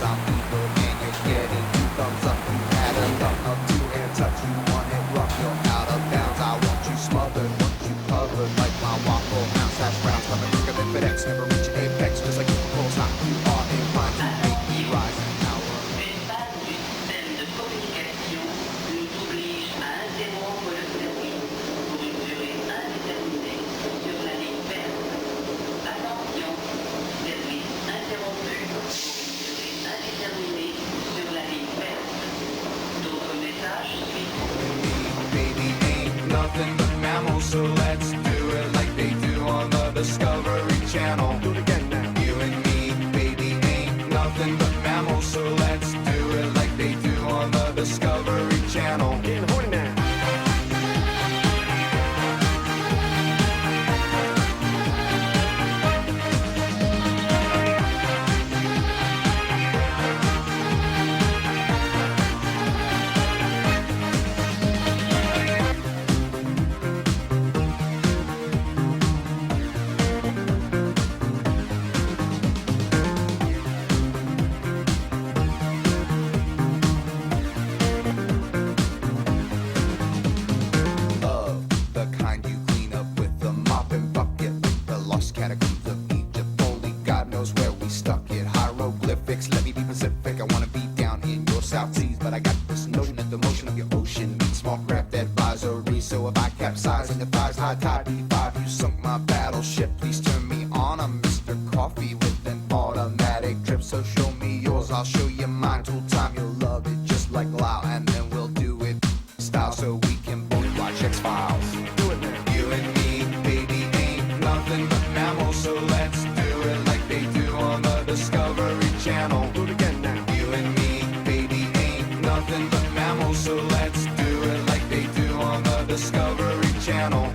I'm evil and you're getting two thumbs up. You had a thumb up, two-hand touch. You want it rough, you're out of bounds. I want you smothered, want you covered like my waffle house hash browns. Coming quicker than FedEx, never reaching apex. Just like Coca-Cola's hot, you are inclined to make me rise in power. Une panne du système de communication nous oblige à interrompre le service pour une durée indéterminée sur la ligne verte. Attention, service interrompu pour une durée indéterminée sur la ligne verte. D'autres messages suivront. Baby ain't nothing but mammals, so let's do it like they do on the Discovery Channel. Do it again now. You and me, baby, ain't nothing but mammals, so let's do it like they do on the Discovery Channel. Getting horny now. The kind you clean up with the mop and bucket, like the lost catacombs of Egypt. Only God knows where we stuck it. Hieroglyphics, let me be Pacific. I wanna be down in your South Seas, but I got this notion that the motion of your ocean means small craft advisory. So if I capsize on your thighs, high tide D5, you sunk my battleship. Please turn me on. I'm Mr. Coffee with an automatic drip. So show me yours, I'll show you mine. Tool time, you'll love it just like Lao, and then we'll do it style so we can both watch X-Files. Do it now. You and me, baby, ain't nothing but mammals, so let's do it like they do on the Discovery Channel. Do it again now. You and me, baby, ain't nothing but mammals, so let's do it like they do on the Discovery Channel.